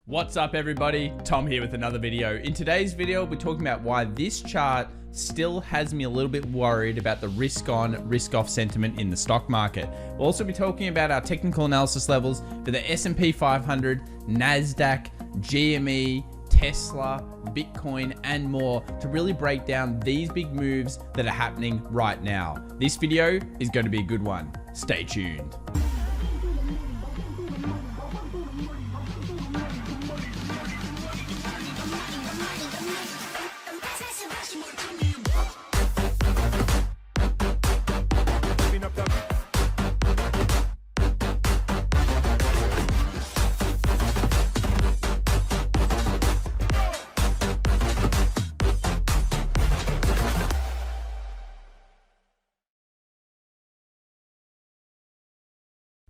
What's up everybody, Tom here with another video. In today's video, we're talking about why this chart still has me a little bit worried about the risk on, risk off sentiment in the stock market. We'll also be talking about our technical analysis levels for the S&P 500, NASDAQ, GME, Tesla, Bitcoin, and more to really break down these big moves that are happening right now. This video is going to be a good one. Stay tuned.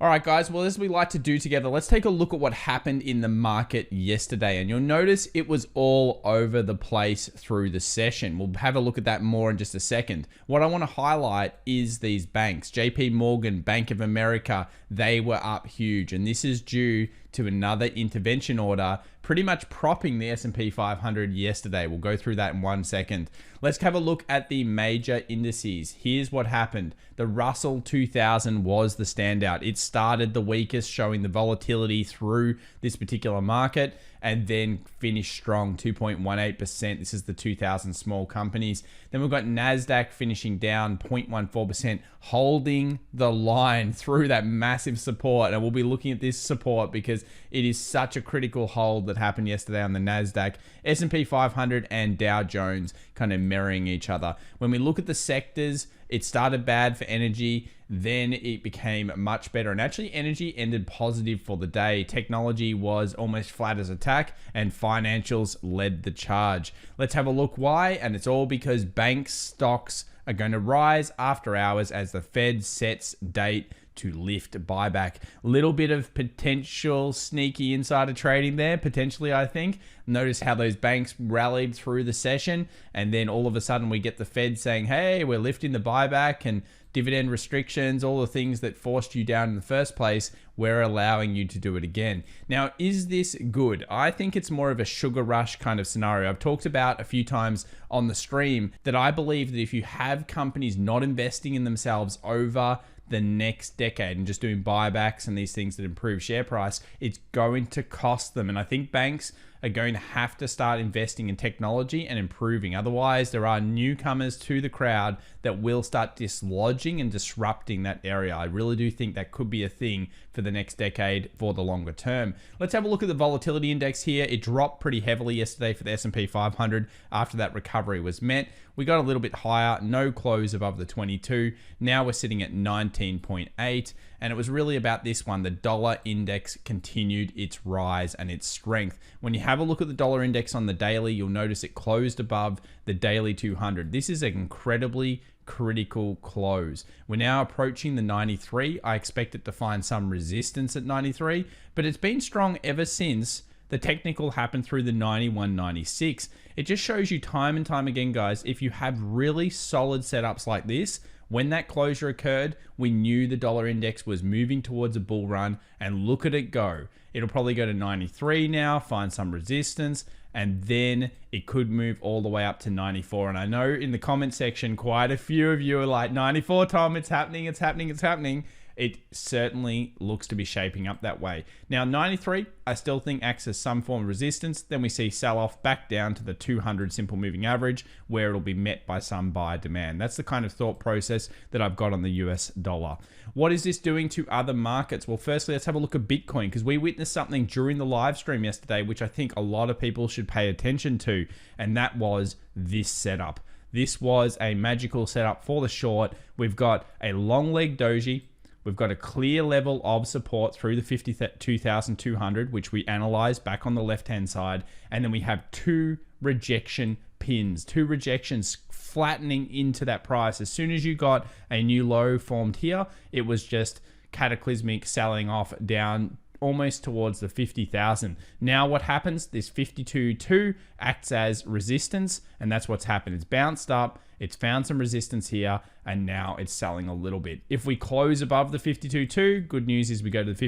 All right, guys, well, as we like to do together, let's take a look at what happened in the market yesterday. And you'll notice it was all over the place through the session. We'll have a look at that more in just a second. What I want to highlight is these banks. JP Morgan, Bank of America, they were up huge. And this is due to another intervention order pretty much propping the S&P 500 yesterday. We'll go through that in 1 second. Let's have a look at the major indices. Here's what happened. The Russell 2000 was the standout. It started the weakest, showing the volatility through this particular market, and then finished strong, 2.18%. This is the 2000 small companies. Then we've got NASDAQ finishing down 0.14%, holding the line through that massive support. And we'll be looking at this support because it is such a critical hold that happened yesterday on the NASDAQ. S&P 500 and Dow Jones kind of mirroring each other. When we look at the sectors, it started bad for energy, then it became much better. And actually energy ended positive for the day. Technology was almost flat as a tack, and financials led the charge. Let's have a look why. And it's all because bank stocks are going to rise after hours as the Fed sets date to lift buyback. Little bit of potential sneaky insider trading there, potentially, I think. Notice how those banks rallied through the session, and then all of a sudden we get the Fed saying, hey, we're lifting the buyback and dividend restrictions, all the things that forced you down in the first place, we're allowing you to do it again. Now, is this good? I think it's more of a sugar rush kind of scenario. I've talked about a few times on the stream that I believe that if you have companies not investing in themselves over the next decade and just doing buybacks and these things that improve share price, it's going to cost them. And I think banks are going to have to start investing in technology and improving. Otherwise, there are newcomers to the crowd that will start dislodging and disrupting that area. I really do think that could be a thing for the next decade for the longer term. Let's have a look at the volatility index here. It dropped pretty heavily yesterday for the S&P 500 after that recovery was met. We got a little bit higher, no close above the 22. Now we're sitting at 19.8, and it was really about this one. The dollar index continued its rise and its strength. When you have a look at the dollar index on the daily, you'll notice it closed above the daily 200. This is an incredibly critical close. We're now approaching the 93. I expect it to find some resistance at 93, but it's been strong ever since the technical happened through the 91, 96. It just shows you time and time again, guys, if you have really solid setups like this, when that closure occurred, we knew the dollar index was moving towards a bull run, and look at it go. It'll probably go to 93 now, find some resistance, and then it could move all the way up to 94. And I know in the comment section, quite a few of you are like, 94, Tom, it's happening, it's happening, it's happening. It certainly looks to be shaping up that way. Now, 93, I still think acts as some form of resistance. Then we see sell-off back down to the 200 simple moving average, where it'll be met by some buyer demand. That's the kind of thought process that I've got on the US dollar. What is this doing to other markets? Well, firstly, let's have a look at Bitcoin, because we witnessed something during the live stream yesterday, which I think a lot of people should pay attention to, and that was this setup. This was a magical setup for the short. We've got a long leg doji. We've got a clear level of support through the 52,200, which we analyzed back on the left-hand side. And then we have two rejection pins, two rejections flattening into that price. As soon as you got a new low formed here, it was just cataclysmic selling off down almost towards the 50,000. Now what happens? This 52.2 acts as resistance, and that's what's happened. It's bounced up, it's found some resistance here, and now it's selling a little bit. If we close above the 52.2, good news is we go to the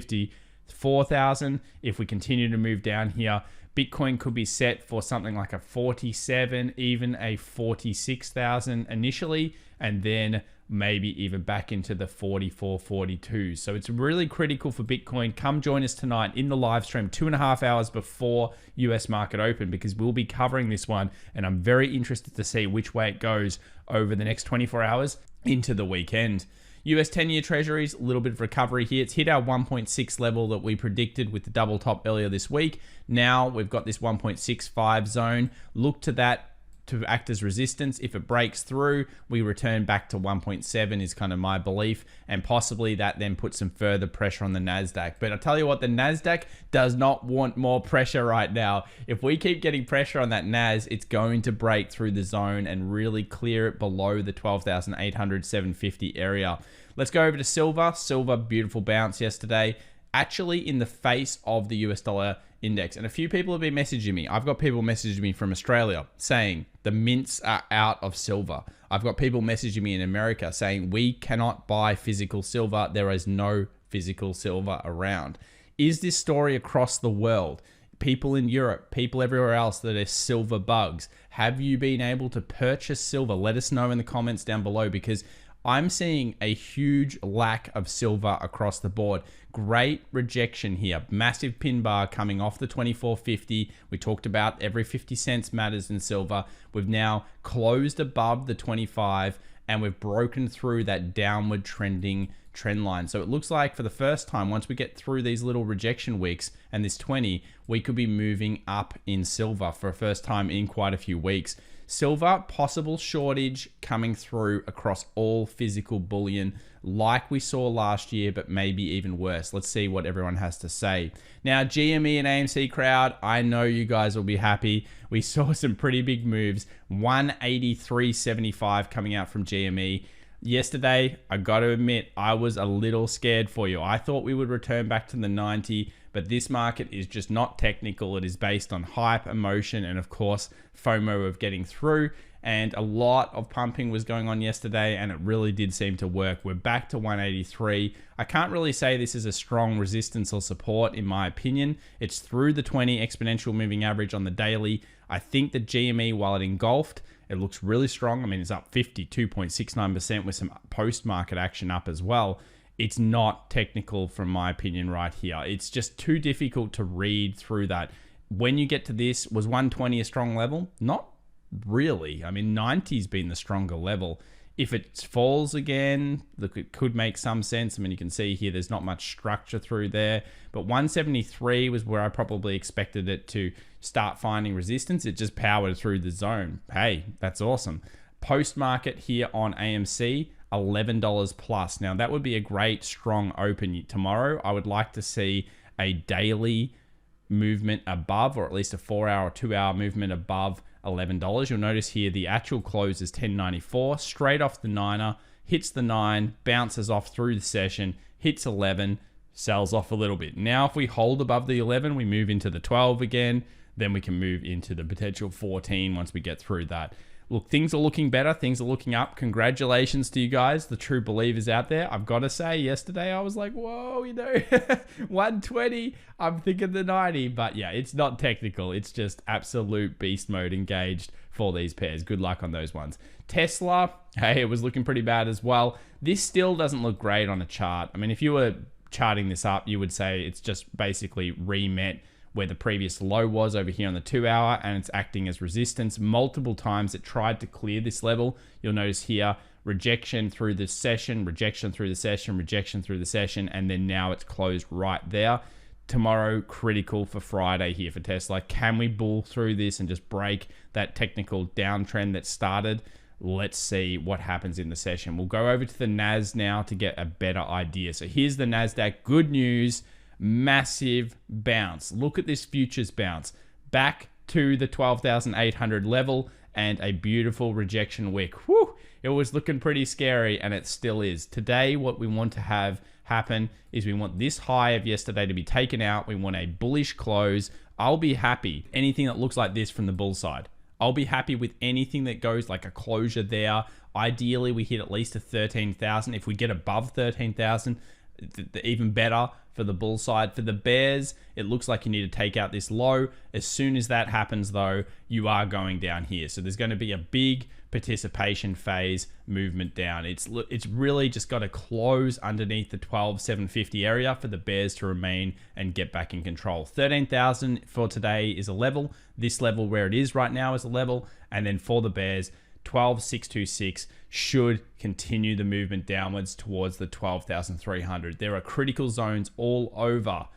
4,000. If we continue to move down here, Bitcoin could be set for something like a 47, even a 46,000 initially, and then maybe even back into the 44, 42. So it's really critical for Bitcoin. Come join us tonight in the live stream 2.5 hours before US market open, because we'll be covering this one, and I'm very interested to see which way it goes over the next 24 hours into the weekend. US 10-year treasuries, a little bit of recovery here. It's hit our 1.6 level that we predicted with the double top earlier this week. Now we've got this 1.65 zone. Look to that to act as resistance. If it breaks through, we return back to 1.7 is kind of my belief, and possibly that then puts some further pressure on the NASDAQ. But I'll tell you what, the NASDAQ does not want more pressure right now. If we keep getting pressure on that NAS, it's going to break through the zone and really clear it below the 12,800, 750 area. Let's go over to silver. Silver, beautiful bounce yesterday, actually in the face of the US dollar index. And a few people have been messaging me. I've got people messaging me from Australia saying the mints are out of silver. I've got people messaging me in America saying we cannot buy physical silver. There is no physical silver around. Is this story across the world? People in Europe, people everywhere else that are silver bugs. Have you been able to purchase silver? Let us know in the comments down below, because I'm seeing a huge lack of silver across the board. Great rejection here. Massive pin bar coming off the 24.50. We talked about every 50 cents matters in silver. We've now closed above the 25, and we've broken through that downward trending trend line. So it looks like for the first time, once we get through these little rejection wicks and this 20, we could be moving up in silver for a first time in quite a few weeks. Silver, possible shortage coming through across all physical bullion like we saw last year, but maybe even worse. Let's see what everyone has to say. Now, GME and AMC crowd, I know you guys will be happy. We saw some pretty big moves. 183.75 coming out from GME. Yesterday, I got to admit, I was a little scared for you. I thought we would return back to the 90, but this market is just not technical. It is based on hype, emotion, and of course, FOMO of getting through. And a lot of pumping was going on yesterday, and it really did seem to work. We're back to 183. I can't really say this is a strong resistance or support, in my opinion. It's through the 20 exponential moving average on the daily. I think the GME, while it engulfed, it looks really strong. I mean, it's up 52.69% with some post-market action up as well. It's not technical from my opinion right here. It's just too difficult to read through that. When you get to this, was 120 a strong level? Not really. I mean, 90's been the stronger level. If it falls again, look, it could make some sense. I mean, you can see here there's not much structure through there, but 173 was where I probably expected it to start finding resistance. It just powered through the zone. Hey, that's awesome. Post market here on AMC, $11 plus. Now, that would be a great strong open tomorrow. I would like to see a daily movement above, or at least a 4-hour or 2-hour movement above $11. You'll notice here the actual close is 10.94, straight off the 9er, hits the 9, bounces off through the session, hits 11, sells off a little bit. Now, if we hold above the 11, we move into the 12 again, then we can move into the potential 14 once we get through that. Look, things are looking better. Things are looking up. Congratulations to you guys, the true believers out there. I've got to say, yesterday I was like, whoa, 120. I'm thinking the 90. But yeah, it's not technical. It's just absolute beast mode engaged for these pairs. Good luck on those ones. Tesla, hey, it was looking pretty bad as well. This still doesn't look great on a chart. I mean, if you were charting this up, you would say it's just basically re-met where the previous low was over here on the 2-hour, and it's acting as resistance. Multiple times it tried to clear this level. You'll notice here, rejection through the session, rejection through the session, rejection through the session, and then now it's closed right there. Tomorrow, critical for Friday here for Tesla. Can we bull through this and just break that technical downtrend that started? Let's see what happens in the session. We'll go over to the Nas now to get a better idea. So here's the NASDAQ. Good news. Massive bounce. Look at this futures bounce back to the 12,800 level and a beautiful rejection wick. Whew, it was looking pretty scary, and it still is. Today, what we want to have happen is we want this high of yesterday to be taken out. We want a bullish close. I'll be happy anything that looks like this from the bull side. I'll be happy with anything that goes like a closure there. Ideally, we hit at least a 13,000. If we get above 13,000, even better for the bull side. For the bears, it looks like you need to take out this low. As soon as that happens though, you are going down here. So there's going to be a big participation phase movement down. It's really just got to close underneath the 12,750 area for the bears to remain and get back in control. 13,000 for today is a level. This level where it is right now is a level. And then for the bears, 12,626 should continue the movement downwards towards the 12,300. There are critical zones all over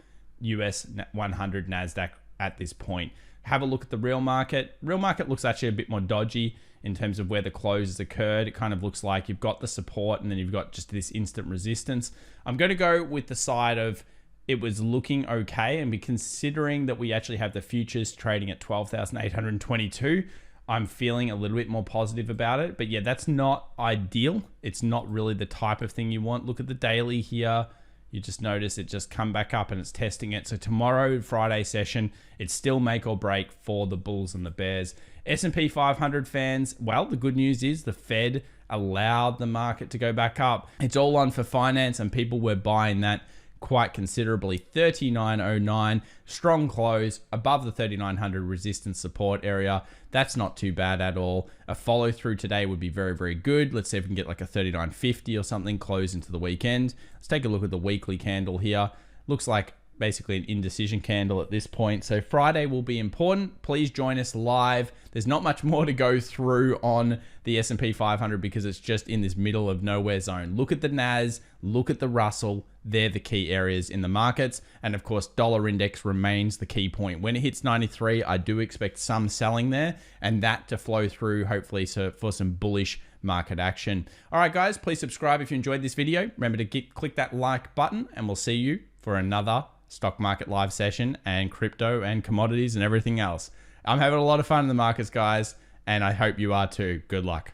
US 100 NASDAQ at this point. Have a look at the real market. Real market looks actually a bit more dodgy in terms of where the closes occurred. It kind of looks like you've got the support and then you've got just this instant resistance. I'm going to go with the side of it was looking okay, and be considering that we actually have the futures trading at 12,822. I'm feeling a little bit more positive about it. But yeah, that's not ideal. It's not really the type of thing you want. Look at the daily here. You just notice it just come back up and it's testing it. So tomorrow, Friday session, it's still make or break for the bulls and the bears. S&P 500 fans, well, the good news is the Fed allowed the market to go back up. It's all on for finance and people were buying that quite considerably. 39.09, strong close above the 3900 resistance support area. That's not too bad at all. A follow through today would be very, very good. Let's see if we can get like a 39.50 or something close into the weekend. Let's take a look at the weekly candle here. Looks like basically an indecision candle at this point. So Friday will be important. Please join us live. There's not much more to go through on the S&P 500 because it's just in this middle of nowhere zone. Look at the NAS, look at the Russell. They're the key areas in the markets. And of course, dollar index remains the key point. When it hits 93, I do expect some selling there and that to flow through hopefully for some bullish market action. All right, guys, please subscribe if you enjoyed this video. Remember to click that like button and we'll see you for another stock market live session and crypto and commodities and everything else. I'm having a lot of fun in the markets, guys, and I hope you are too. Good luck.